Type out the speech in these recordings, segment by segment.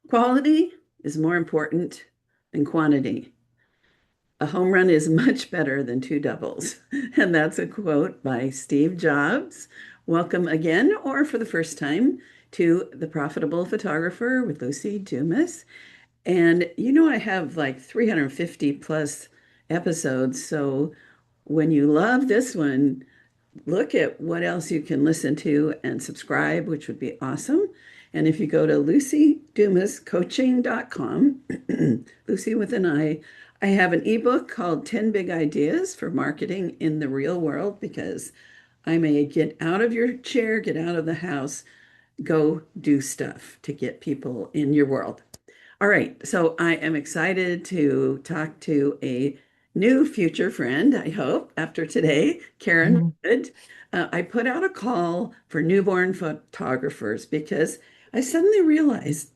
Quality is more important than quantity. A home run is much better than two doubles. And that's a quote by Steve Jobs. Welcome again, or for the first time, to The Profitable Photographer with Luci Dumas. And I have like 350 plus episodes. So when you love this one, look at what else you can listen to and subscribe, which would be awesome. And if you go to lucidumascoaching.com, Lucy with an I have an ebook called 10 Big Ideas for Marketing in the Real World because I may get out of your chair, get out of the house, go do stuff to get people in your world. All right, so I am excited to talk to a new future friend, I hope, after today, Karen Mhm. Wood. I put out a call for newborn photographers because I suddenly realized,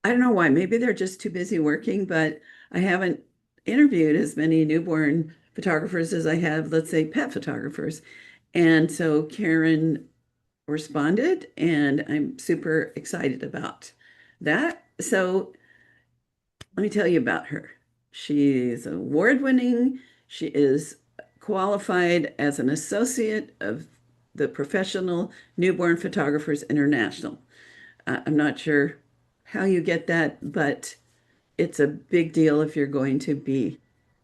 I don't know why, maybe they're just too busy working, but I haven't interviewed as many newborn photographers as I have, let's say, pet photographers. And so Karen responded, and I'm super excited about that. So let me tell you about her. She's award-winning. She is qualified as an associate of the Professional Newborn Photographers International. I'm not sure how you get that, but it's a big deal if you're going to be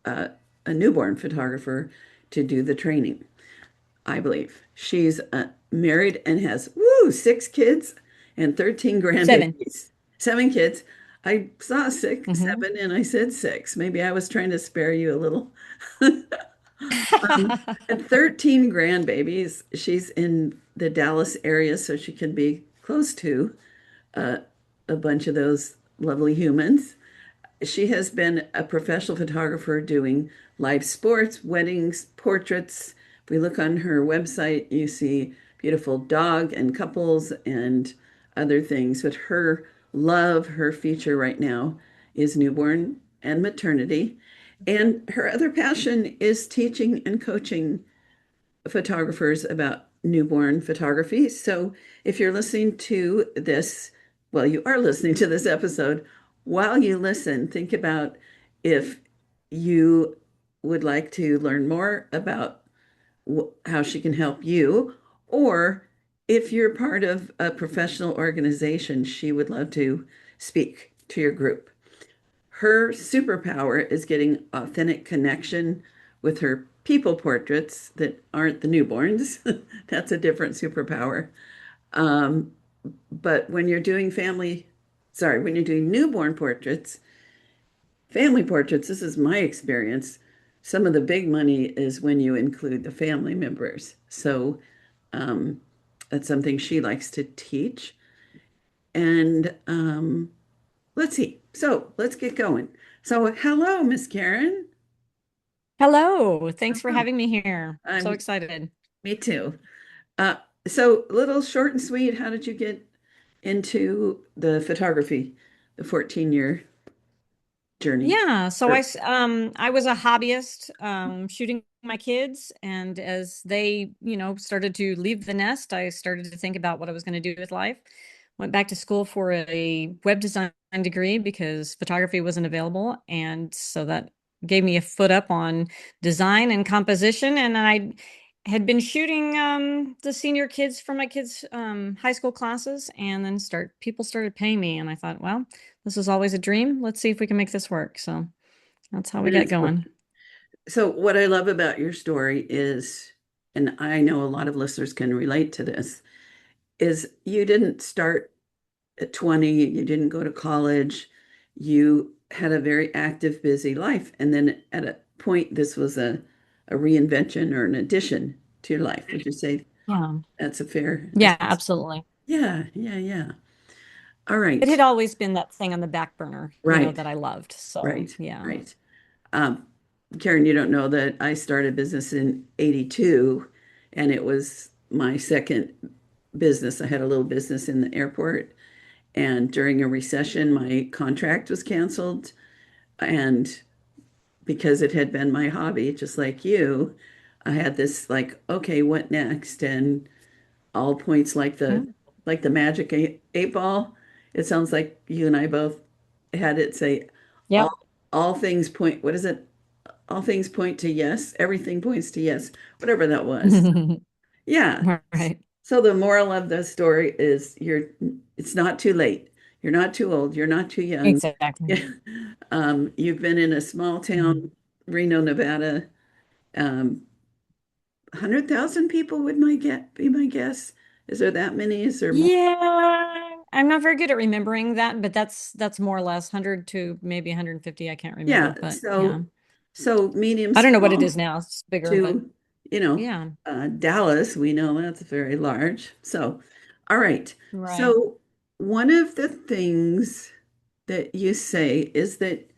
a newborn photographer to do the training. I believe. She's married and has, six kids and 13 Seven. grandbabies. Seven kids. I saw six, Hmm. seven, and I said six. Maybe I was trying to spare you a little. And 13 grandbabies. She's in the Dallas area, so she can be close to uh, a bunch of those lovely humans. She has been a professional photographer doing live sports, weddings, portraits. If we look on her website, you see beautiful dog and couples and other things. But her love, her feature right now is newborn and maternity. And her other passion is teaching and coaching photographers about newborn photography. So if you're listening to this, well, you are listening to this episode. While you listen, think about if you would like to learn more about how she can help you, or if you're part of a professional organization, she would love to speak to your group. Her superpower is getting authentic connection with her people portraits that aren't the newborns. That's a different superpower. Um, but when you're doing when you're doing newborn portraits, family portraits, this is my experience. Some of the big money is when you include the family members. So um, that's something she likes to teach. And let's see. So let's get going. So, hello, Miss Karen. Hello. Thanks for Hello. having me here. So I'm excited. Me too. Uh, so, little short and sweet. How did you get into the photography, the 14-year journey? Yeah, so Or, I was a hobbyist shooting my kids, and as they, started to leave the nest, I started to think about what I was going to do with life. Went back to school for a web design degree because photography wasn't available, and so that gave me a foot up on design and composition, and I had been shooting the senior kids for my kids' high school classes, and then start people started paying me, and I thought, well, this was always a dream. Let's see if we can make this work. So that's how we and got it's going. so what I love about your story is, and I know a lot of listeners can relate to this, is you didn't start at 20, you didn't go to college, you had a very active, busy life. And then at a point, this was a reinvention or an addition to your life. Would you say Yeah. that's a fair Yeah, assessment? absolutely. Yeah, yeah, yeah. All It right. had always been that thing on the back burner, Right, that I loved. So, right, yeah. right. Um, Karen, you don't know that I started business in 82 and it was my second business. I had a little business in the airport, and during a recession, my contract was canceled. And because it had been my hobby, just like you, I had this like, okay, what next? And all points like the Mhm. magic eight ball. It sounds like you and I both had it say all Yep. all things point, what is it? All things point to yes, everything points to yes, whatever that was. Yeah. Right. So the moral of the story is it's not too late. You're not too old, you're not too young. Exactly. Yeah. You've been in a small Mhm. town, Reno, Nevada. 100,000 people would be my guess. Is there that many? Is there more? Yeah, I'm not very good at remembering that, but that's more or less 100 to maybe 150. I can't Yeah, remember, but yeah. so medium I don't know what it small is now. It's bigger, but to, you know, yeah. Dallas, we know that's very large. So, all right. Right. So, one of the things that you say is that,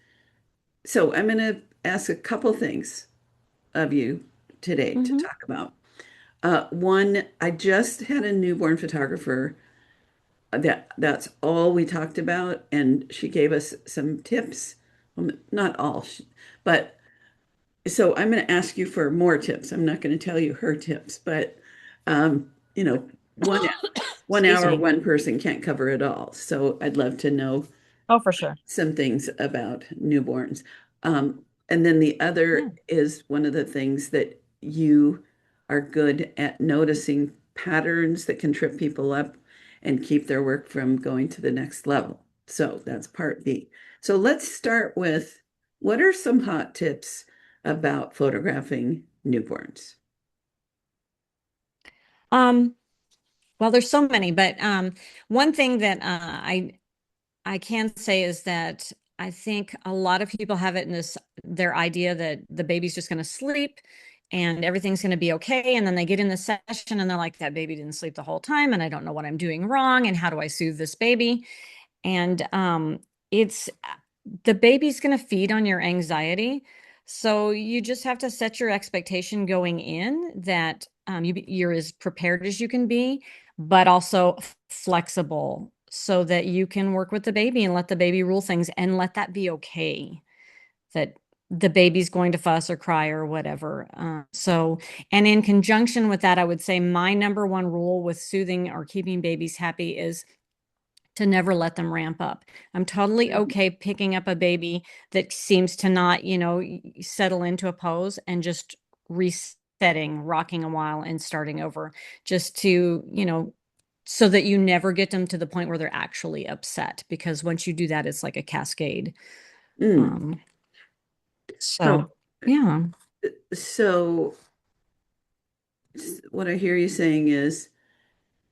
so I'm going to ask a couple things of you today to Hmm. talk about. One, I just had a newborn photographer that's all we talked about, and she gave us some tips. Well, not all, but so I'm going to ask you for more tips. I'm not going to tell you her tips, but you know, one Excuse hour, me. one person can't cover it all. So I'd love to know Oh, for sure. some things about newborns. And then the Yeah. other is one of the things that you are good at noticing patterns that can trip people up and keep their work from going to the next level. So that's part B. So let's start with what are some hot tips about photographing newborns? Um, well, there's so many, but one thing that I can say is that I think a lot of people have it in this their idea that the baby's just going to sleep and everything's going to be okay. And then they get in the session and they're like, that baby didn't sleep the whole time, and I don't know what I'm doing wrong. And how do I soothe this baby? And it's the baby's going to feed on your anxiety. So you just have to set your expectation going in that you're as prepared as you can be, but also flexible so that you can work with the baby and let the baby rule things and let that be okay. That the baby's going to fuss or cry or whatever. And in conjunction with that, I would say my number one rule with soothing or keeping babies happy is to never let them ramp up. I'm totally Mhm. okay picking up a baby that seems to not, settle into a pose and just resetting, rocking a while and starting over just to, so that you never get them to the point where they're actually upset. Because once you do that, it's like a cascade. Mm. Um, So, so yeah. so what I hear you saying is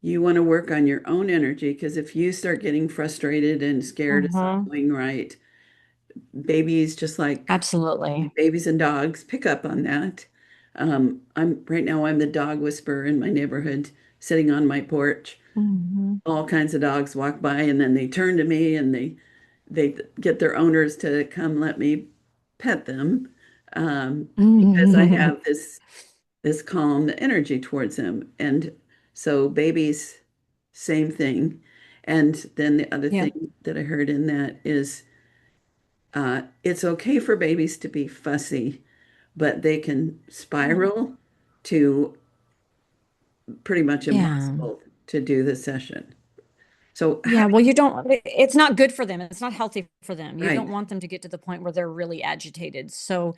you want to work on your own energy because if you start getting frustrated and scared it's not Hmm. going right, babies just like Absolutely. babies and dogs pick up on that. I'm right now I'm the dog whisperer in my neighborhood, sitting on my porch. Hmm. All kinds of dogs walk by and then they turn to me and they get their owners to come let me pet them because I have this calm energy towards them. And so babies, same thing. And then the other Yep. thing that I heard in that is it's okay for babies to be fussy, but they can spiral to pretty much Yeah. impossible to do the session. So how Yeah, well, you don't, it's not good for them. It's not healthy for them. You right. don't want them to get to the point where they're really agitated. So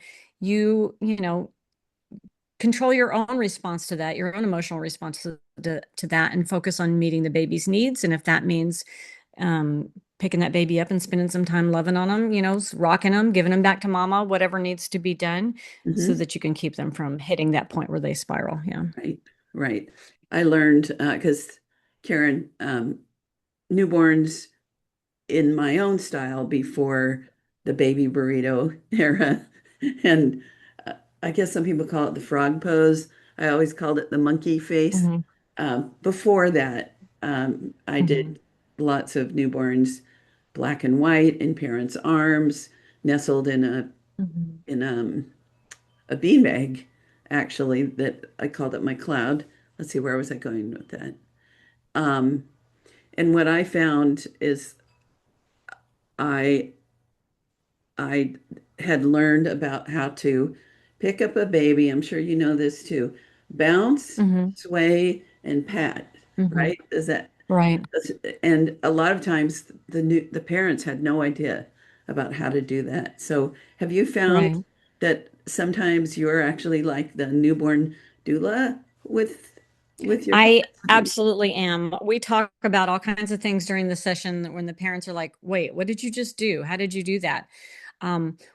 control your own response to that, your own emotional response to that, and focus on meeting the baby's needs. And if that means picking that baby up and spending some time loving on them, rocking them, giving them back to mama, whatever needs to be done so Hmm. that you can keep them from hitting that point where they spiral. Yeah. Right, right. I learned because Karen, newborns in my own style before the baby burrito era. And I guess some people call it the frog pose. I always called it the monkey face. Hmm. Before that, I Hmm. did lots of newborns, black and white, in parents' arms, nestled in Hmm. a beanbag, actually, that I called it my cloud. Let's see, where was I going with that? Um, and what I found is I I had learned about how to pick up a baby. I'm sure you know this too. Bounce, Hmm. sway, and pat, Hmm. right? Is that? Right. And a lot of times the parents had no idea about how to do that. So have you found Right. that sometimes you're actually like the newborn doula with your I clients? absolutely am. We talk about all kinds of things during the session when the parents are like, wait, what did you just do? How did you do that?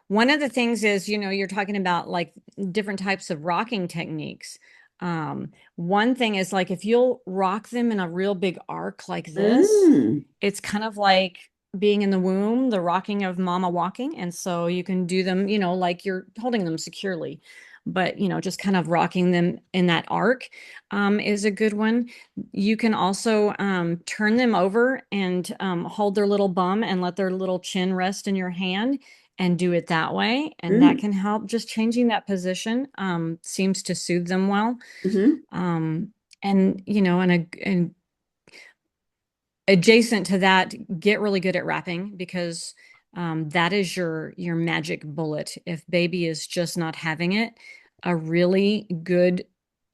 One of the things is, you're talking about like different types of rocking techniques. One thing is like if you'll rock them in a real big arc like this, Mm, it's kind of like being in the womb, the rocking of mama walking. And so you can do them, like you're holding them securely, but, just kind of rocking them in that arc is a good one. You can also turn them over and hold their little bum and let their little chin rest in your hand and do it that way. And that mm, can help. Just changing that position seems to soothe them well. hmm. Um, and adjacent to that, get really good at wrapping because that is your magic bullet. If baby is just not having it, a really good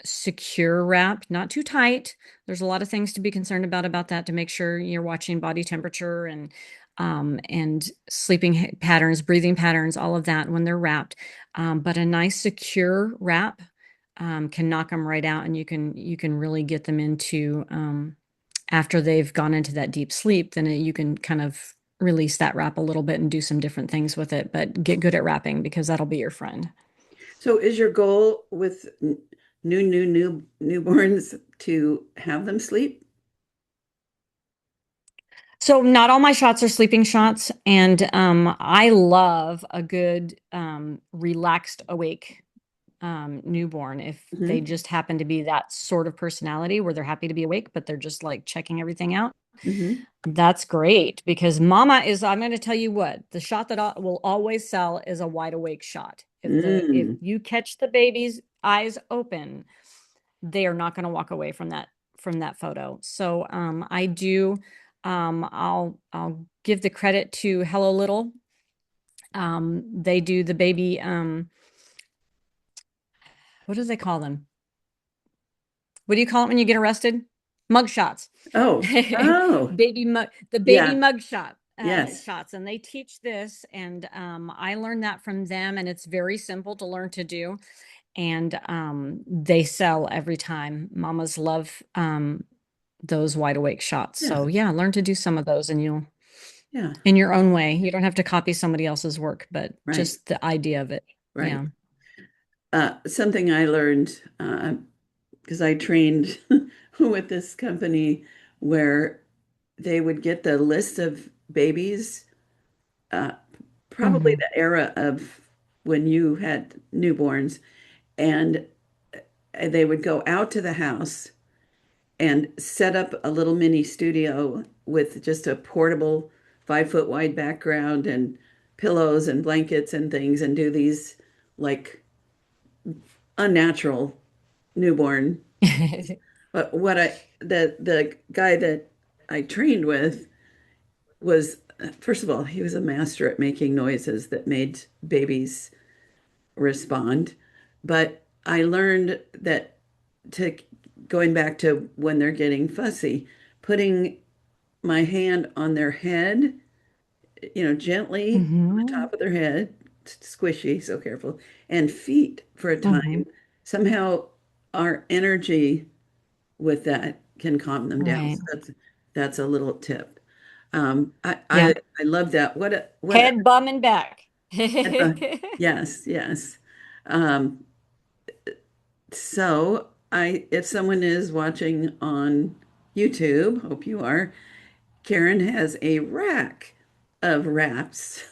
secure wrap, not too tight. There's a lot of things to be concerned about that to make sure you're watching body temperature and sleeping patterns, breathing patterns, all of that when they're wrapped. But a nice secure wrap can knock them right out, and you can really get them into after they've gone into that deep sleep, then you can kind of release that wrap a little bit and do some different things with it, but get good at wrapping because that'll be your friend. So is your goal with new newborns to have them sleep? So not all my shots are sleeping shots, and I love a good relaxed awake newborn if they Hmm. just happen to be that sort of personality where they're happy to be awake, but they're just like checking everything out. Hmm. That's great because mama is, I'm going to tell you what, the shot that will always sell is a wide awake shot. If Mm. you catch the baby's eyes open, they are not going to walk away from that photo. So I do I'll give the credit to Hello Little. They do the baby what do they call them? What do you call it when you get arrested? Mug shots. Oh, oh, The baby yeah, mug shot yes, shots, and they teach this, and I learned that from them, and it's very simple to learn to do, and they sell every time. Mamas love those wide awake shots, yeah, so yeah, learn to do some of those, and you'll yeah, in your own way. You don't have to copy somebody else's work, but right, just the idea of it. right. Yeah. Something I learned because I trained with this company where they would get the list of babies, uh, probably Hmm. the era of when you had newborns, and they would go out to the house and set up a little mini studio with just a portable 5 foot wide background and pillows and blankets and things and do these like unnatural newborn. But what the guy that I trained with was first of all, he was a master at making noises that made babies respond. But I learned that to going back to when they're getting fussy, putting my hand on their head, gently on the Hmm. top of their head, squishy, so careful, and feet for a Hmm. time. Somehow our energy with that can calm them down. Right. So that's a little tip. I, Yeah. I I love that. What Head, bum, and back. yes, yes. Um, so if someone is watching on YouTube, hope you are, Karen has a rack of wraps.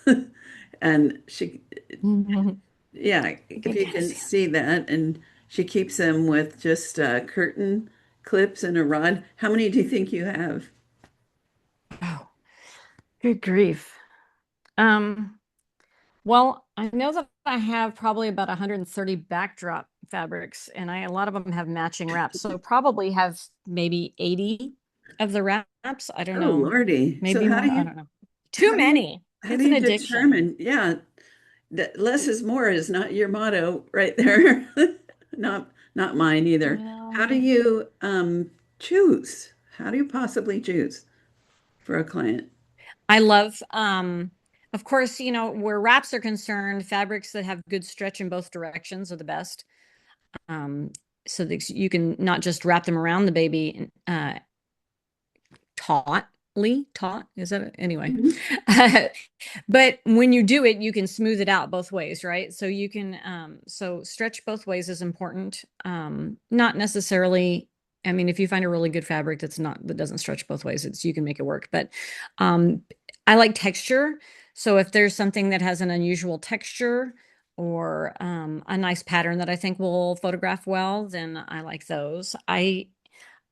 And yeah, if Baby, you I can see 'em. see that, and she keeps them with just curtain clips and a rod. How many do you think you have? Oh, good grief. Um, well, I know that I have probably about 130 backdrop fabrics, and a lot of them have matching wraps. So probably have maybe 80 of the wraps. I don't Oh, know. Lordy. So Maybe more. I don't know. Too how do you, many. how do It's an you addiction. determine? Yeah, that less is more is not your motto right there. Not mine either. How do Well, you choose? How do you possibly choose for a client? I love, of course, where wraps are concerned, fabrics that have good stretch in both directions are the best. Um, so that you can not just wrap them around the baby, taut, is that it? Anyway. Mhm. But when you do it, you can smooth it out both ways, right? So you can, so stretch both ways is important. Not necessarily, I mean, if you find a really good fabric that doesn't stretch both ways, you can make it work. But um, I like texture. So if there's something that has an unusual texture or a nice pattern that I think will photograph well, then I like those.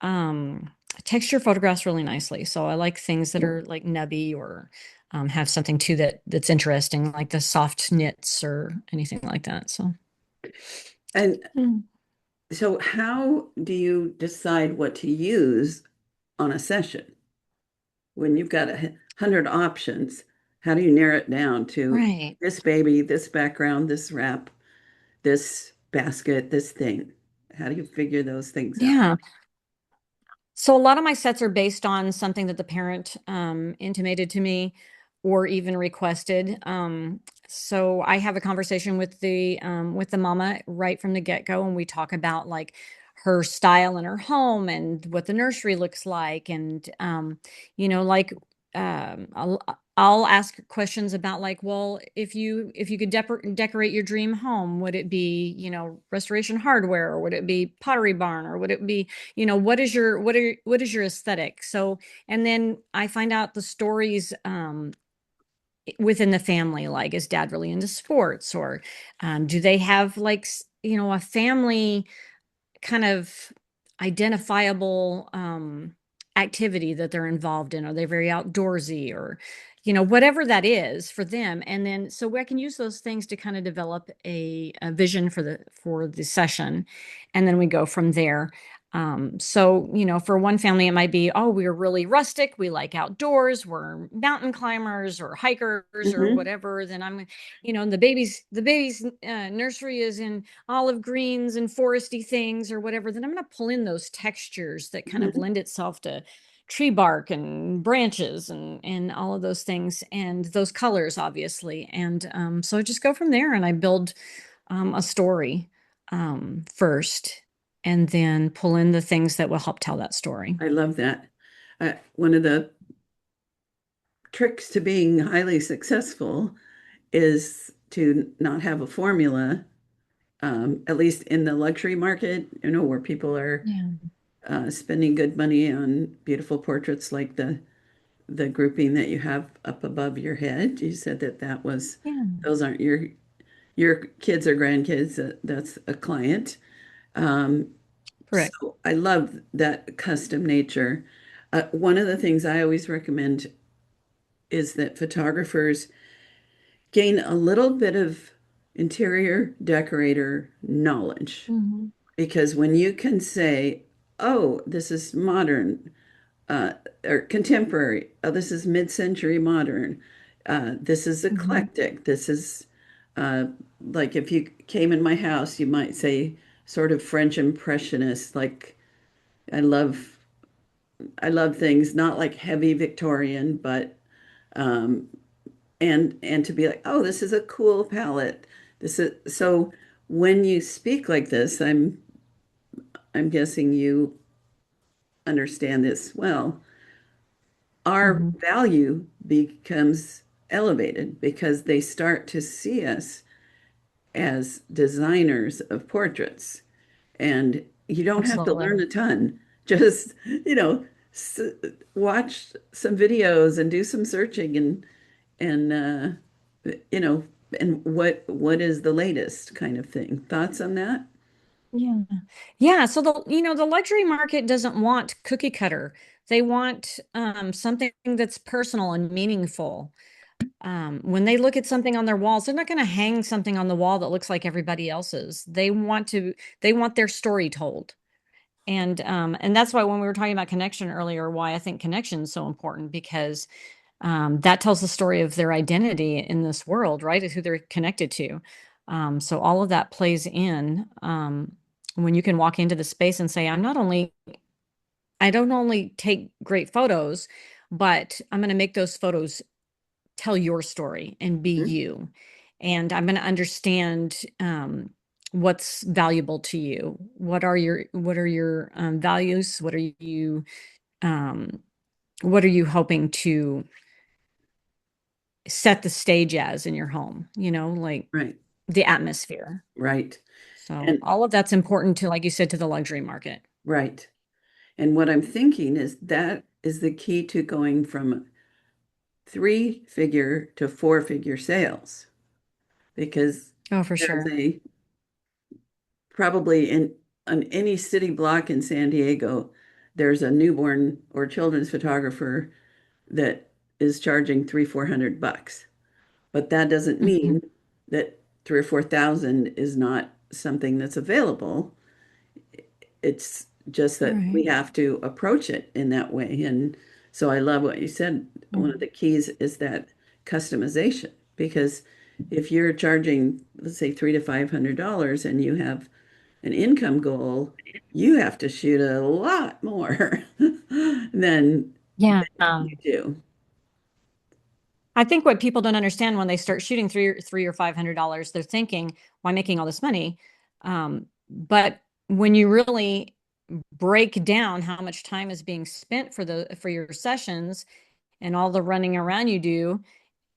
Um, Texture photographs really nicely. So I like things that are like nubby or have something to that's interesting, like the soft knits or anything like that. So, And mm, so, how do you decide what to use on a session when you've got 100 options? How do you narrow it down to right. this baby, this background, this wrap, this basket, this thing? How do you figure those things out? Yeah. So a lot of my sets are based on something that the parent intimated to me or even requested. So I have a conversation with the mama right from the get-go, and we talk about like her style in her home and what the nursery looks like, and like I'll ask questions about like, well, if you could decorate your dream home, would it be Restoration Hardware, or would it be Pottery Barn, or would it be what is your aesthetic? So, and then I find out the stories within the family, like is dad really into sports, or do they have like a family kind of identifiable activity that they're involved in? Are they very outdoorsy, or whatever that is for them? And then so I can use those things to kind of develop a vision for the session, and then we go from there. So for one family it might be, oh, we're really rustic, we like outdoors, we're mountain climbers or hikers or Hmm. whatever. Then the baby's nursery is in olive greens and foresty things or whatever. Then I'm going to pull in those textures that kind of Hmm. lend itself to tree bark and branches and all of those things, and those colors obviously. And so I just go from there, and I build a story first, and then pull in the things that will help tell that story. I love that. One of the tricks to being highly successful is to not have a formula, at least in the luxury market, where people are Yeah. spending good money on beautiful portraits like the grouping that you have up above your head. You said that was Yeah. those aren't your kids or grandkids. That's a client. Um, Correct. so I love that custom nature. One of the things I always recommend is that photographers gain a little bit of interior decorator knowledge, Hmm. because when you can say, oh, this is modern, uh, or contemporary, oh, this is mid-century modern, this is Hmm. eclectic, this is uh, like if you came in my house, you might say sort of French impressionist. Like I love I love things not like heavy Victorian, but um, and to be like, oh, this is a cool palette. This is so when you speak like this, I'm guessing you understand this well. Our Hmm. value becomes elevated because they start to see us as designers of portraits. And you don't have to learn Absolutely. a ton. Just, s watch some videos and do some searching and you know, and what is the latest kind of thing. Thoughts on that? Yeah. Yeah. So the luxury market doesn't want cookie cutter. They want something that's personal and meaningful. When they look at something on their walls, they're not going to hang something on the wall that looks like everybody else's. They want their story told. And that's why when we were talking about connection earlier, why I think connection is so important, because that tells the story of their identity in this world, right? Is who they're connected to. So all of that plays in when you can walk into the space and say, I'm not only I don't only take great photos, but I'm going to make those photos tell your story and be Mhm. you. And I'm going to understand what's valuable to you. What are your values? Um, what are you hoping to set the stage as in your home? Like Right, the atmosphere. right. So And all of that's important to, like you said, to the luxury market. right. And what I'm thinking is that is the key to going from three-figure to four-figure sales because Oh, for there's sure. a probably in on any city block in San Diego, there's a newborn or children's photographer that is charging three, $400. But that doesn't Hmm. mean that three or 4,000 is not something that's available. It's just that we Right. have to approach it in that way. And so I love what you said. One of Mhm. the keys is that customization, because if you're charging, let's say, $300 to $500 and you have an income goal, you have to shoot a lot more than Yeah. you do. I think what people don't understand when they start shooting three or $500, they're thinking, "Why making all this money?" But when you really break down how much time is being spent for your sessions and all the running around you do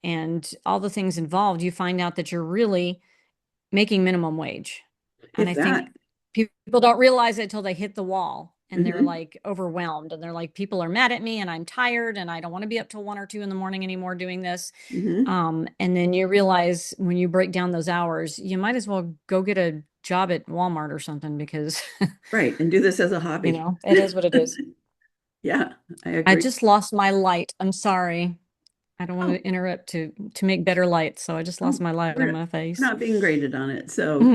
and all the things involved, you find out that you're really making minimum wage. And If I that. think people don't realize it until they hit the wall and they're Hmm. like overwhelmed and they're like, people are mad at me and I'm tired and I don't want to be up till 1 or 2 in the morning anymore doing this. Hmm. And then you realize when you break down those hours, you might as well go get a job at Walmart or something because, Right. And do this as a hobby. it is what it is. Yeah, I I agree. just lost my light. I'm sorry. I don't want Oh, to interrupt to make better light, so I just lost oh, my light on we're my face. not being graded on it. So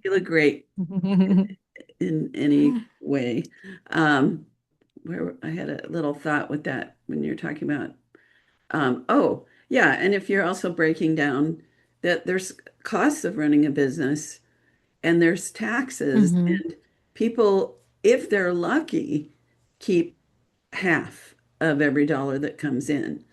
you look great in any way. Um, where I had a little thought with that when you're talking about, oh, yeah. And if you're also breaking down that there's costs of running a business and there's taxes, Hmm. and people, if they're lucky, keep half of every dollar that comes in.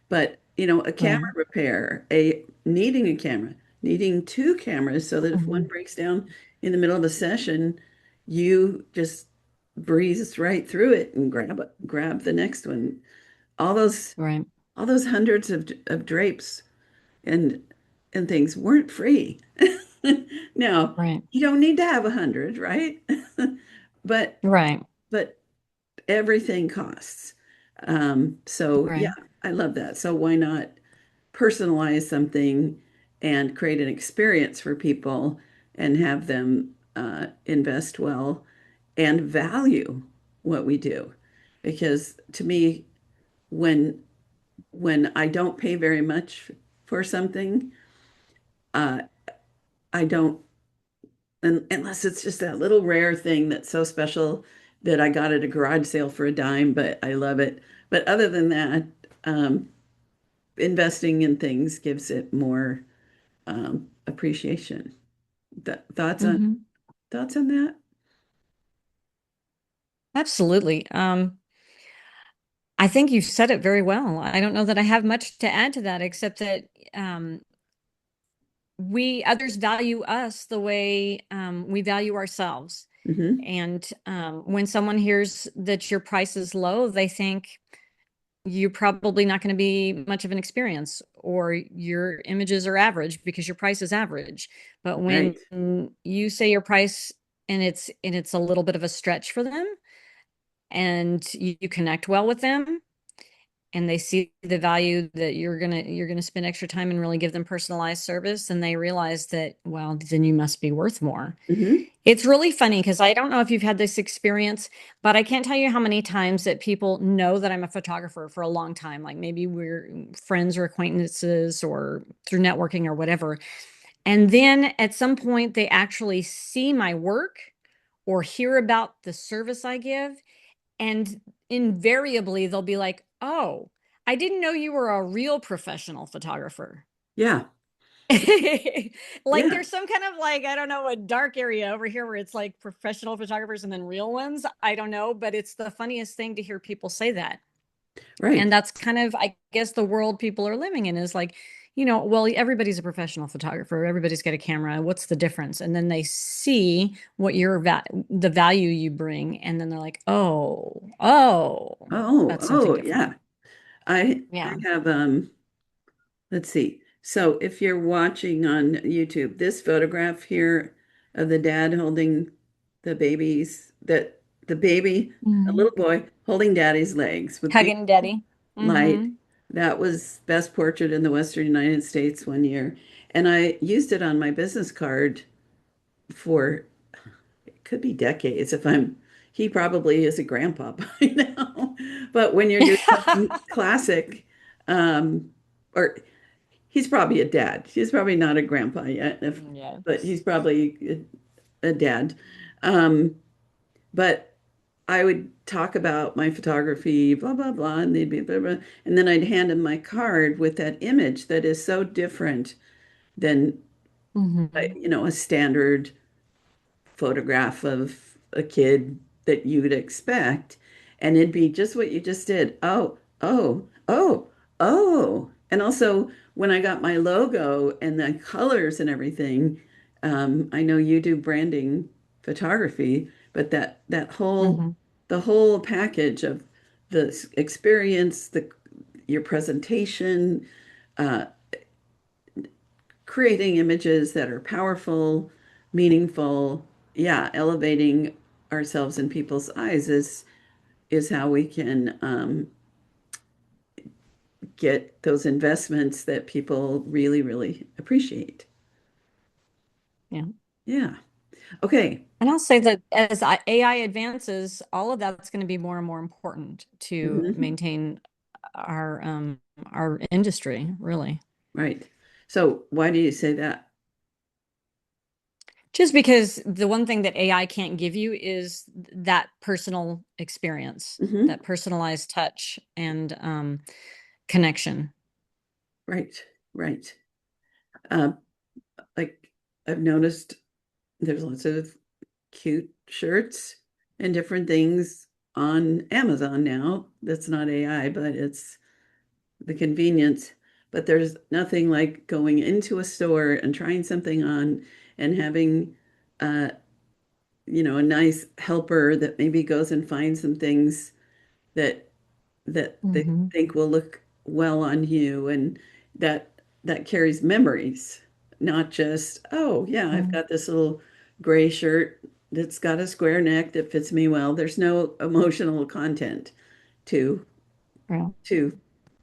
But, a camera Right. repair, a needing a camera, needing two cameras so that if one Hmm. breaks down in the middle of a session, you just breeze right through it and grab the next one. All those Right. all those hundreds of drapes and things weren't free. Now, Right. you don't need to have 100, right? But Right. but everything costs. So yeah, Right. I love that. So why not personalize something and create an experience for people and have them invest well and value what we do? Because to me, when I don't pay very much for something, uh, I don't, unless it's just that little rare thing that's so special that I got at a garage sale for a dime, but I love it. But other than that, um, investing in things gives it more appreciation. Thoughts on Hmm. that? Absolutely. I think you said it very well. I don't know that I have much to add to that, except that um, we others value us the way we value ourselves. Hmm. And when someone hears that your price is low, they think you're probably not going to be much of an experience or your images are average because your price is average. But when Right. you say your price and it's a little bit of a stretch for them and you connect well with them and they see the value that you're gonna spend extra time and really give them personalized service and they realize that, well, then you must be worth more. Hmm. It's really funny because I don't know if you've had this experience, but I can't tell you how many times that people know that I'm a photographer for a long time. Like maybe we're friends or acquaintances or through networking or whatever. And then at some point, they actually see my work or hear about the service I give. And invariably, they'll be like, "Oh, I didn't know you were a real professional photographer." Yeah. Like Yeah, there's some kind of like, I don't know, a dark area over here where it's like professional photographers and then real ones. I don't know, but it's the funniest thing to hear people say that. And right. that's kind of, I guess, the world people are living in is like, well, everybody's a professional photographer. Everybody's got a camera. What's the difference? And then they see what the value you bring, and then they're like, oh, that's something different. Yeah. I Yeah. have let's see. So if you're watching on YouTube, this photograph here of the dad holding the baby, a Hmm. little boy holding daddy's legs with beautiful Hugging Daddy. light. Hmm. That was best portrait in the Western United States one year. And I used it on my business card for it could be decades if he probably is a grandpa by now. But when you're doing something classic, um, or he's probably a dad. He's probably not a grandpa yet, Yeah. but he's probably a dad. Um, but I would talk about my photography, blah, blah, blah, and they'd be blah, blah, and then I'd hand him my card with that image that is so different than, Hmm. a standard photograph of a kid that you would expect. And it'd be just what you just did. Oh, oh, oh, oh. And also, when I got my logo and the colors and everything, I know you do branding photography, but Hmm. the whole package of the experience, your presentation, uh, creating images that are powerful, meaningful, yeah, elevating ourselves in people's eyes is how we can get those investments that people really, really appreciate. Yeah. Yeah. Okay. And I'll say that as AI advances, all of that's going to be more and more important to Mhm. maintain our industry, really. Right. So why do you say that? Just because the one thing that AI can't give you is that personal experience, Hmm. that personalized touch and connection. Right. Right. Uh, like I've noticed there's lots of cute shirts and different things on Amazon now. That's not AI, but it's the convenience. But there's nothing like going into a store and trying something on and having, uh, a nice helper that maybe goes and finds some things that they Hmm. think will look well on you, and that carries memories, not just, oh yeah, I've got this little gray shirt that's got a square neck that fits me well. There's no emotional content to Yeah. to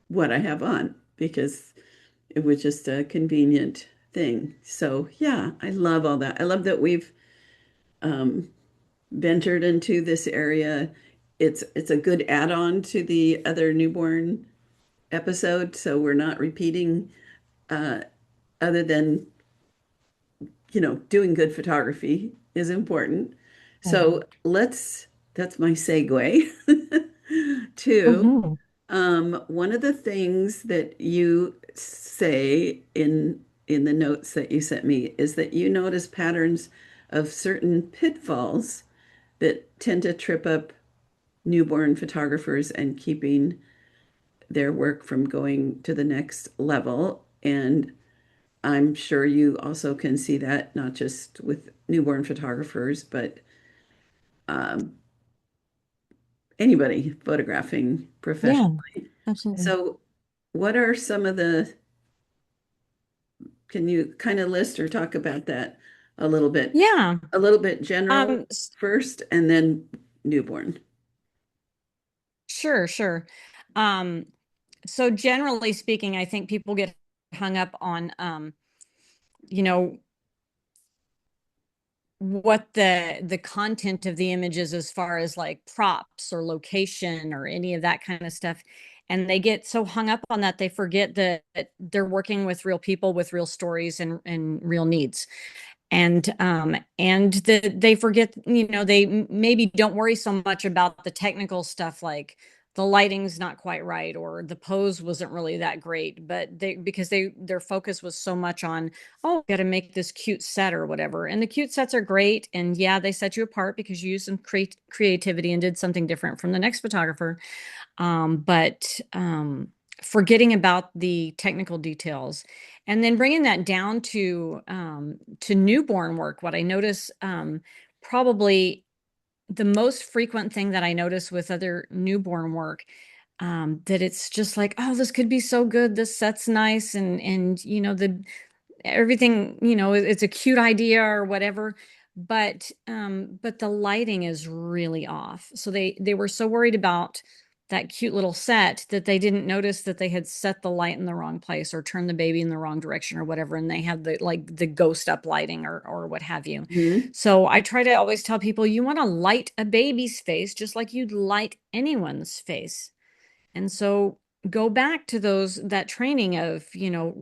what I have on because it was just a convenient thing. So yeah, I love all that. I love that we've um, ventured into this area. It's a good add-on to the other newborn episode, so we're not repeating uh, other than, doing good photography is important. Yeah. So that's my segue to Hmm. one of the things that you say in the notes that you sent me is that you notice patterns of certain pitfalls that tend to trip up newborn photographers and keeping their work from going to the next level. And I'm sure you also can see that not just with newborn photographers, but um, anybody photographing Yeah, professionally. absolutely. So, what are some of can you kind of list or talk about that a little bit? Yeah. A little bit general Um, first and then newborn. sure, sure. Um, so generally speaking, I think people get hung up on you know, what the content of the image is as far as like props or location or any of that kind of stuff. And they get so hung up on that they forget that they're working with real people with real stories and real needs. And they forget, they maybe don't worry so much about the technical stuff like the lighting's not quite right or the pose wasn't really that great, but because their focus was so much on, oh, got to make this cute set or whatever. And the cute sets are great, and yeah, they set you apart because you used some creativity and did something different from the next photographer. But forgetting about the technical details, and then bringing that down to newborn work. What I notice, probably the most frequent thing that I notice with other newborn work, that it's just like, oh, this could be so good. This set's nice, and the everything, it's a cute idea or whatever, but the lighting is really off. So they were so worried about that cute little set that they didn't notice that they had set the light in the wrong place or turned the baby in the wrong direction or whatever, and they had the ghost up lighting or what have you. Hmm. So I try to always tell people, you want to light a baby's face just like you'd light anyone's face. And so go back to that training of,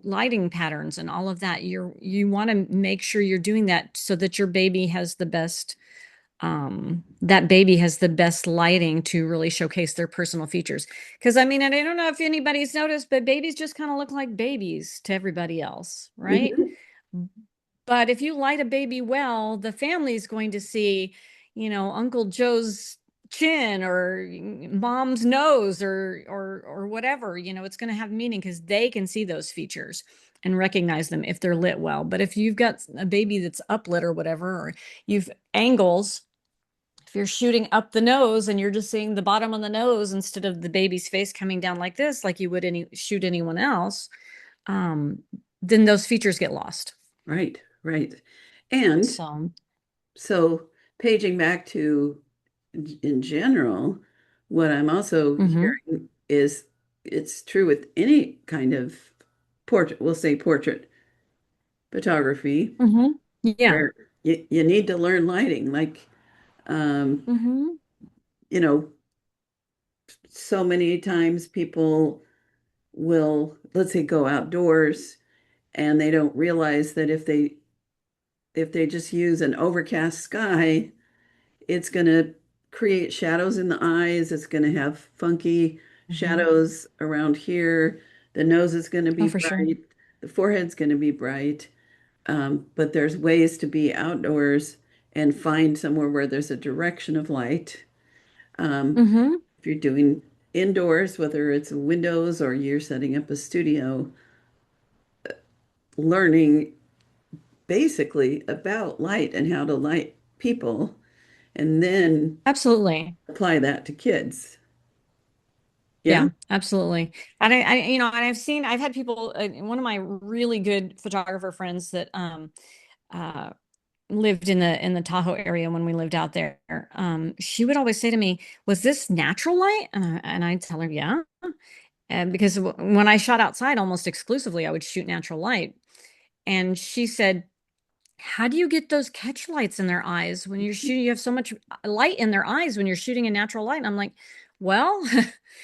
lighting patterns and all of that. You want to make sure you're doing that so that your baby has the best, that baby has the best lighting to really showcase their personal features. Because I mean, and I don't know if anybody's noticed, but babies just kind of look like babies to everybody else, right? Hmm. But if you light a baby well, the family's going to see, Uncle Joe's chin or mom's nose or whatever. It's going to have meaning because they can see those features and recognize them if they're lit well. But if you've got a baby that's uplit or whatever, or you've angles, if you're shooting up the nose and you're just seeing the bottom of the nose instead of the baby's face coming down like this, like you would shoot anyone else, um, then those features get lost. Right, right. And So, so paging back to in general, what I'm also mm-hmm, hearing is it's true with any kind of portrait, we'll say portrait photography, mm-hmm, yeah, where you need to learn lighting. Like, um, mm-hmm, you know, so many times people will, let's say, go outdoors and they don't realize that if they just use an overcast sky, it's going to create shadows in the eyes. It's going to have funky mm-hmm. shadows around here. The nose is going to Oh, be for sure. bright. The forehead's going to be bright. But there's ways to be outdoors and find somewhere where there's a direction of light. Um, Mm-hmm. if you're doing indoors, whether it's windows or you're setting up a studio, learning basically about light and how to light people, and then Absolutely. apply that to kids. Yeah. Yeah, absolutely. And and I've had people, one of my really good photographer friends that, uh, lived in the Tahoe area when we lived out there. She would always say to me, "Was this natural light?" And I'd tell her, "Yeah." And because when I shot outside almost exclusively, I would shoot natural light. And she said, how do you get those catch lights in their eyes when you're shooting? You have so much light in their eyes when you're shooting a natural light. And I'm like, well,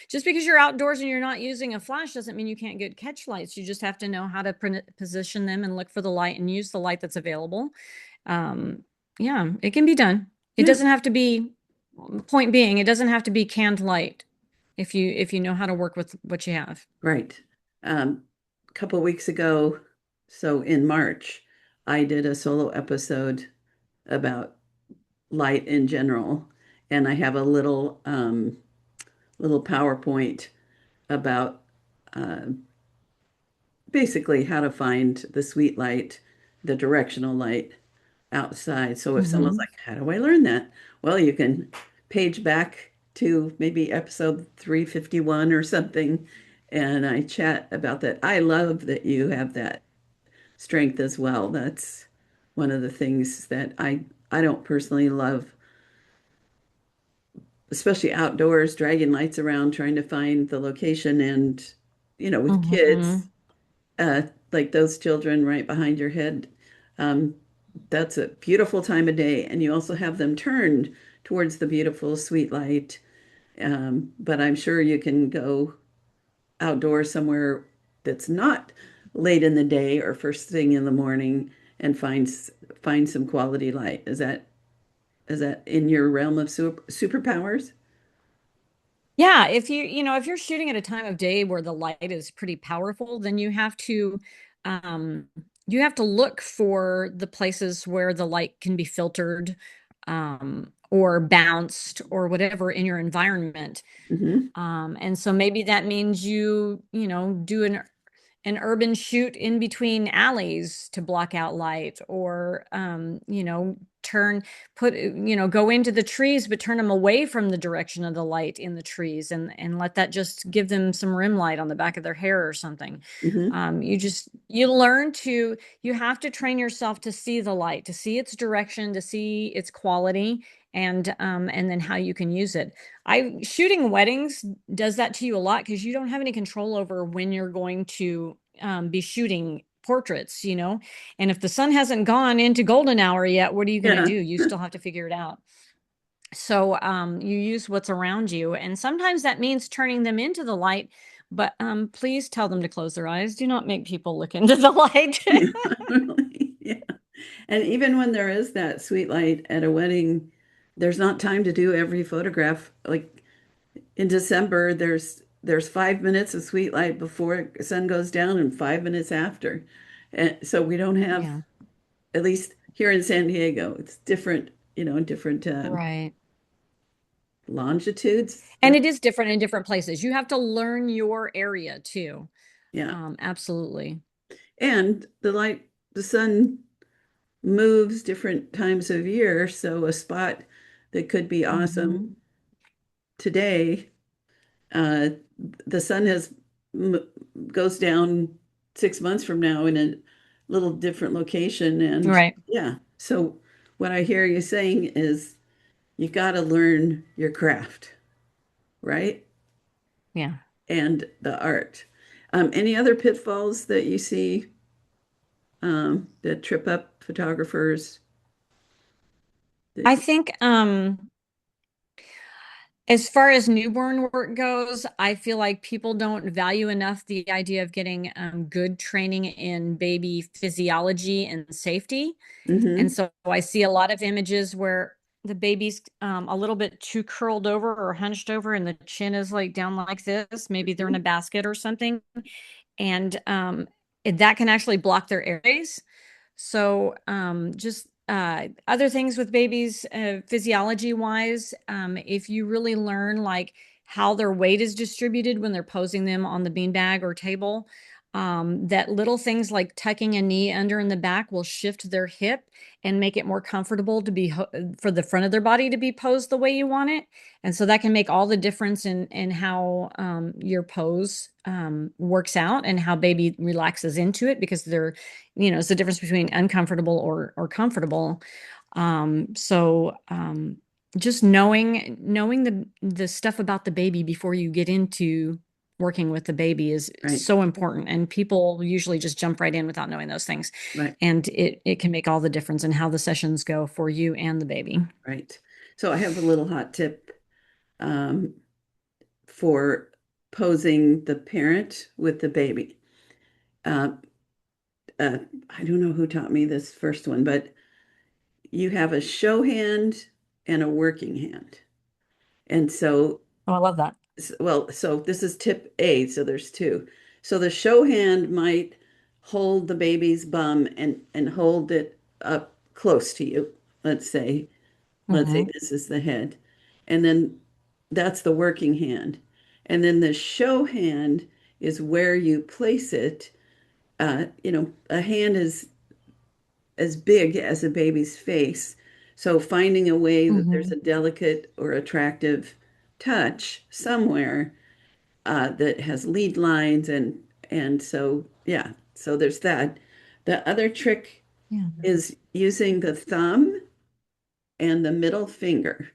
just because you're outdoors and you're not using a flash doesn't mean you can't get catch lights. You just have to know how to position them and look for the light and use the light that's available. Um, yeah, it can be done. It Yeah. doesn't have to be, point being, it doesn't have to be canned light if you know how to work with what you have. Right. A couple weeks ago, so in March, I did a solo episode about light in general, and I have a little PowerPoint about uh, basically how to find the sweet light, the directional light outside. So if someone's Hmm. like, "How do I learn that?" Well, you can page back to maybe episode 351 or something, and I chat about that. I love that you have that strength as well. That's one of the things that I don't personally love, especially outdoors, dragging lights around, trying to find the location. And, with kids, Hmm. uh, like those children right behind your head, um, that's a beautiful time of day. And you also have them turned towards the beautiful, sweet light. But I'm sure you can go outdoors somewhere that's not late in the day or first thing in the morning and find some quality light. Is that in your realm of superpowers? Yeah, if if you're shooting at a time of day where the light is pretty powerful, then um you have to look for the places where the light can be filtered or bounced or whatever in your environment. Hmm. And so maybe that means do an urban shoot in between alleys to block out light, or turn put go into the trees but turn them away from the direction of the light in the trees, and let that just give them some rim light on the back of their hair or something. Hmm. You have to train yourself to see the light, to see its direction, to see its quality, and then how you can use it. I Shooting weddings does that to you a lot because you don't have any control over when you're going to be shooting portraits, and if the sun hasn't gone into golden hour yet, what are you going to Yeah. do? You still have to figure it out. So you use what's around you, and sometimes that means turning them into the light, but please tell them to close their eyes. Do not make people look into the light. Yeah. Yeah. And even when there is that sweet light at a wedding, there's not time to do every photograph. Like in December, there's 5 minutes of sweet light before the sun goes down and 5 minutes after. And so we don't have, Yeah, at least here in San Diego, it's different, different right. longitudes. And it is different in different places. You have to learn your area too. Yeah. Absolutely. And the sun moves different times of year. So a spot that could be awesome Hmm. today, uh, the sun goes down 6 months from now in a little different location. And Right. yeah, so what I hear you saying is you got to learn your craft, right? Yeah. And the art. Any other pitfalls that you see that trip up photographers? I That, think as far as newborn work goes, I feel like people don't value enough the idea of getting good training in baby physiology and safety. And mm-hmm, so I see a lot of images where the baby's a little bit too curled over or hunched over, and the chin is like down like this. Maybe they're in a basket or something. And that can actually block their airways. So, just other things with babies, physiology wise, if you really learn like how their weight is distributed when they're posing them on the beanbag or table, that little things like tucking a knee under in the back will shift their hip and make it more comfortable to be for the front of their body to be posed the way you want it. And so that can make all the difference in how your pose works out and how baby relaxes into it, because it's the difference between uncomfortable or comfortable. So just knowing the stuff about the baby before you get into working with the baby is right, so important, and people usually just jump right in without knowing those things, right, and it can make all the difference in how the sessions go for you and the baby. right. So I have a little hot tip um, for posing the parent with the baby. Uh, uh, I don't know who taught me this first one, but you have a show hand and a working hand. And so, Oh, I love that. well, so this is tip A, so there's two. So the show hand might hold the baby's bum and hold it up close to you. Let's say, let's say Hmm. this is the head. And then that's the working hand. And then the show hand is where you place it. A hand is as big as a baby's face. So finding a way that there's Hmm. a delicate or attractive touch somewhere that has lead lines and so yeah, so there's that. The other trick Yeah. is using the thumb and the middle finger,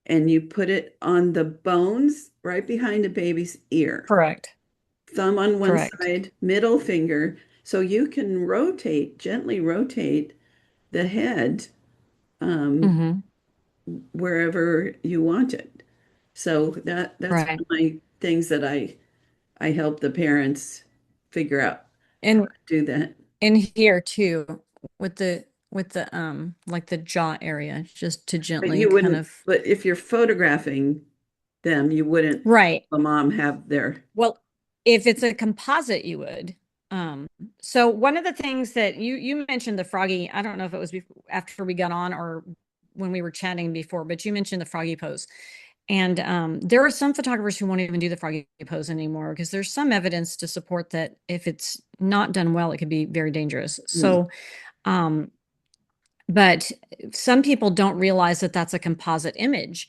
and you put it on the bones right behind a baby's ear. Correct. Thumb on one Correct. side, middle finger, so you can gently rotate the head um, Hmm. wherever you want it. So that's one Right. of my things that I help the parents figure out how And to do that. in here too, with the like the jaw area, just to But gently you kind wouldn't, of. but if you're photographing, them. You wouldn't Right. a mom have their. Well, if it's a composite, you would. Um, so one of the things that you mentioned the froggy, I don't know if it was after we got on or when we were chatting before, but you mentioned the froggy pose. And there are some photographers who won't even do the froggy pose anymore because there's some evidence to support that if it's not done well, it could be very dangerous. Mm, So, um, but some people don't realize that that's a composite image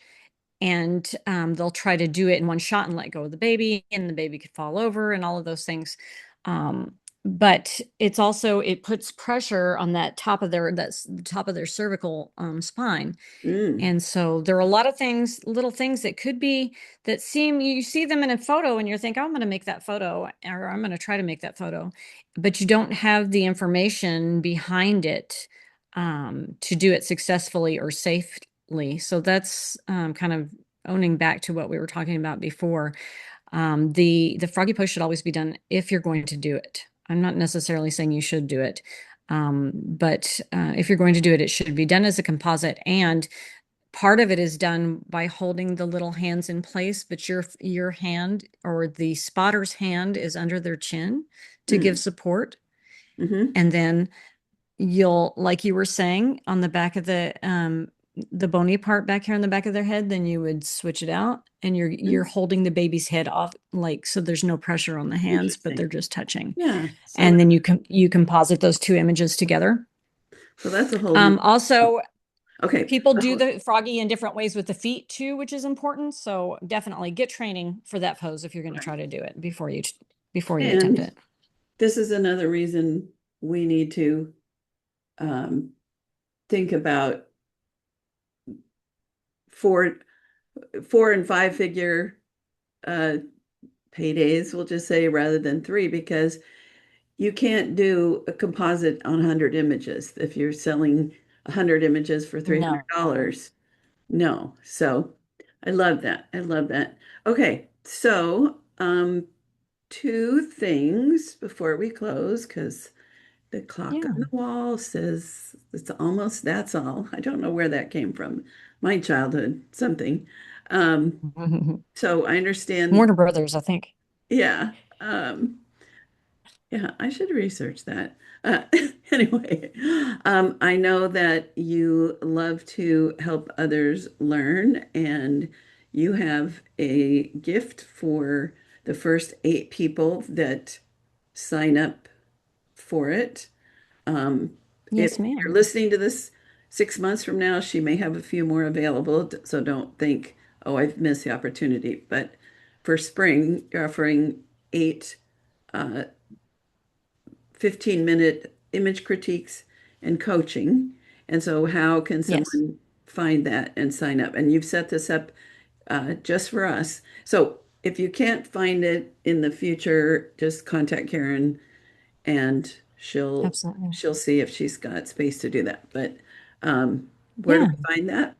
and they'll try to do it in one shot and let go of the baby and the baby could fall over and all of those things. um, but it's also it puts pressure on that top of their that's the top of their cervical spine, mm, and so there are a lot of things, little things that could be that seem you see them in a photo and you're thinking, oh, I'm going to make that photo or I'm going to try to make that photo, but you don't have the information behind it to do it successfully or safely. So that's kind of owning back to what we were talking about before. The froggy pose should always be done if you're going to do it. I'm not necessarily saying you should do it, but if you're going to do it, it should be done as a composite, and part of it is done by holding the little hands in place, but your hand or the spotter's hand is under their chin to give mm, support. mm-hmm, And then you'll, like you were saying, on the back of the bony part back here on the back of their head, then you would switch it out and you're mm. holding the baby's head off, like, so there's no pressure on the hands, but they're Interesting. just touching. Yeah. So And then you composite those two images together. that's a whole new. Also, Okay. people do the froggy in different ways with the feet too, which is important. So definitely get training for that pose if you're going to try to do it before you attempt And it. this is another reason we need to um, think about four, 4 and 5 figure uh, paydays, we'll just say, rather than three, because you can't do a composite on 100 images if you're selling 100 images for No. $300. No. So I love that. I love that. Okay. So, two things before we close, because the clock on Yeah. the wall says it's almost that's all. I don't know where that came from. My childhood, something. Um, so I understand. Warner Brothers, I think. Yeah. Yeah, I should research that. Uh, anyway, I know that you love to help others learn, and you have a gift for the first 8 people that sign up for it. Um, if Yes, you're ma'am. listening to this 6 months from now, she may have a few more available, so don't think, oh, I've missed the opportunity. But for spring, you're offering 8 uh, 15-minute image critiques and coaching. And so, how can Yes, someone find that and sign up? And you've set this up just for us. So, if you can't find it in the future, just contact Karen and absolutely. she'll see if she's got space to do that. But where do Yeah. we find that?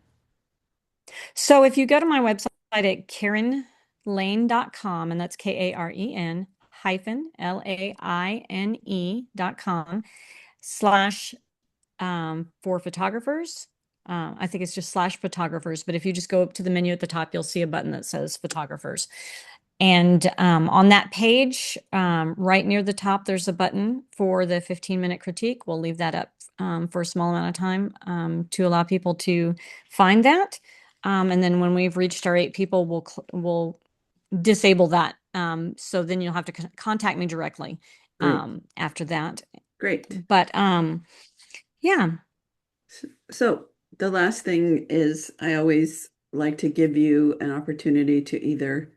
So if you go to my website at karenlane.com, and that's KAREN hyphen LAINE.com slash for photographers. I think it's just slash photographers, but if you just go up to the menu at the top, you'll see a button that says photographers. And on that page, right near the top, there's a button for the 15-minute critique. We'll leave that up for a small amount of time to allow people to find that. And then when we've reached our 8 people, we'll disable that. So then you'll have to contact me directly Great, after that. great. But yeah, So the last thing is I always like to give you an opportunity to either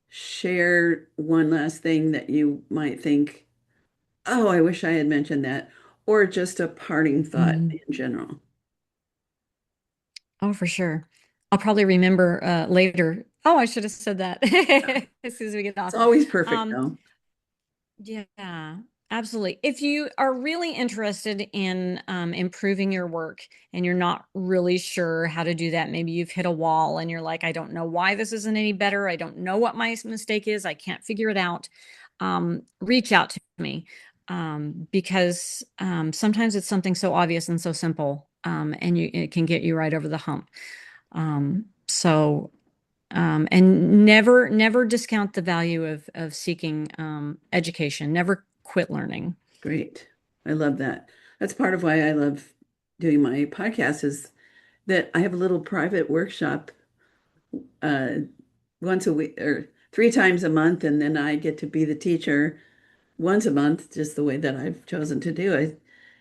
share one last thing that you might think, oh, I wish I had mentioned that, or just a parting thought Mhm. in general. Oh, for sure. I'll probably remember later. Oh, I should have said that as soon as we get It's off. always perfect Um, though. Yeah, absolutely. If you are really interested in improving your work and you're not really sure how to do that, maybe you've hit a wall and you're like, I don't know why this isn't any better. I don't know what my mistake is. I can't figure it out. Reach out to me because sometimes it's something so obvious and so simple, and it can get you right over the hump. So And never discount the value of seeking education. Never quit learning. Great. I love that. That's part of why I love doing my podcast is that I have a little private workshop uh, once a week or 3 times a month, and then I get to be the teacher once a month, just the way that I've chosen to do it.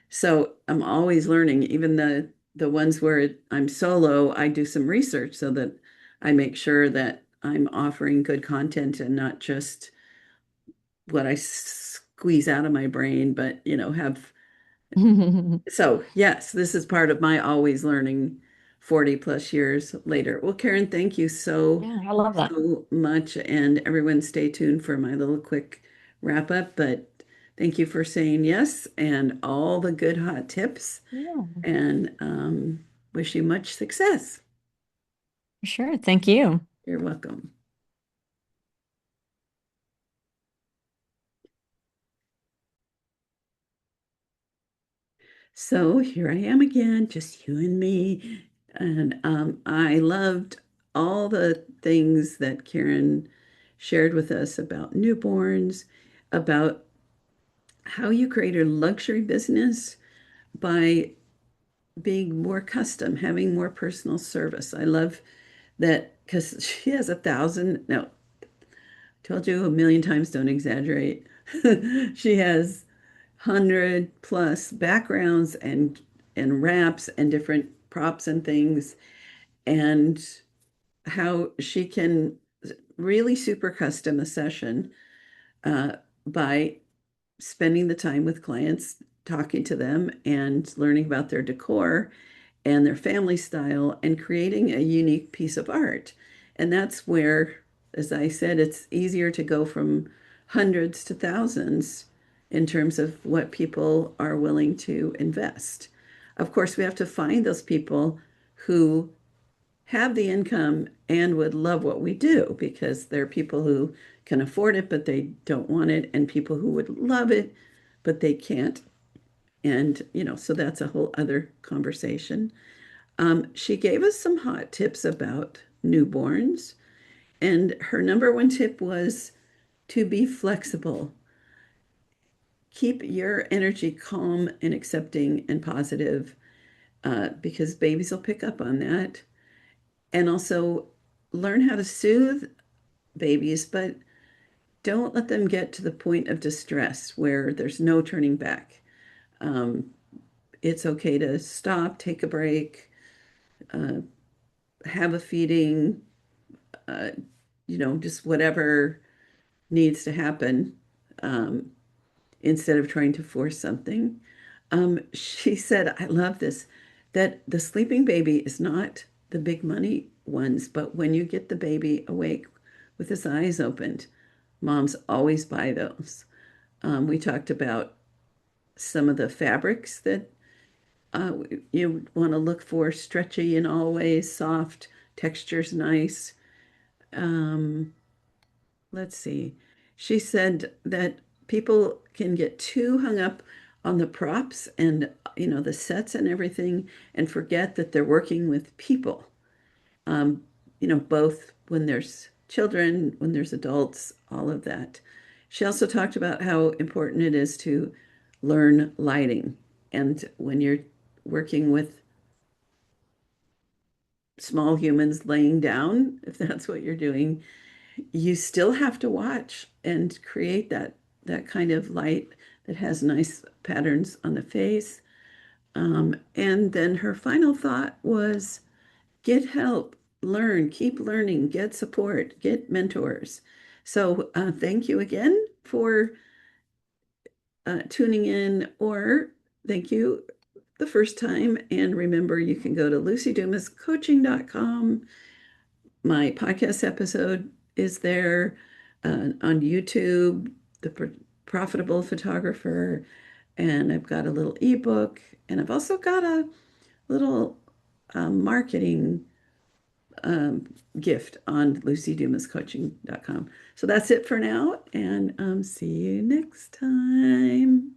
So I'm always learning, even the ones where I'm solo, I do some research so that I make sure that I'm offering good content and not just what I squeeze out of my brain, but have so yes, this is part of my always learning 40 plus years later. Well, Karen, thank you Yeah, I love that. so much. And everyone stay tuned for my little quick wrap up. But thank you for saying yes and all the good hot tips Yeah, and wish you much success. for sure. Thank you. You're welcome. So here I am again, just you and me. And I loved all the things that Karen shared with us about newborns, about how you create a luxury business by being more custom, having more personal service. I love that because she has 1,000, no, told you a million times, don't exaggerate. She has 100 plus backgrounds and wraps and different props and things, and how she can really super custom a session uh, by spending the time with clients, talking to them, and learning about their decor and their family style and creating a unique piece of art. And that's where, as I said, it's easier to go from hundreds to thousands in terms of what people are willing to invest. Of course, we have to find those people who have the income and would love what we do because there are people who can afford it, but they don't want it, and people who would love it, but they can't. And, so that's a whole other conversation. She gave us some hot tips about newborns, and her number one tip was to be flexible. Keep your energy calm and accepting and positive, because babies will pick up on that. And also learn how to soothe babies, but don't let them get to the point of distress where there's no turning back. Um, it's okay to stop, take a break, uh, have a feeding, uh, just whatever needs to happen, um, instead of trying to force something. She said, I love this, that the sleeping baby is not the big money ones, but when you get the baby awake with his eyes opened, moms always buy those. We talked about some of the fabrics that you want to look for, stretchy and always soft, texture's nice. Um, let's see. She said that people can get too hung up on the props and the sets and everything and forget that they're working with people. Both when there's children, when there's adults, all of that. She also talked about how important it is to learn lighting. And when you're working with small humans laying down, if that's what you're doing, you still have to watch and create that kind of light that has nice patterns on the face. And then her final thought was get help, learn, keep learning, get support, get mentors. So thank you again for tuning in, or thank you the first time. And remember, you can go to lucidumascoaching.com. My podcast episode is there, on YouTube, The Profitable Photographer, and I've got a little ebook, and I've also got a little marketing um, gift on lucidumascoaching.com. So that's it for now, and see you next time.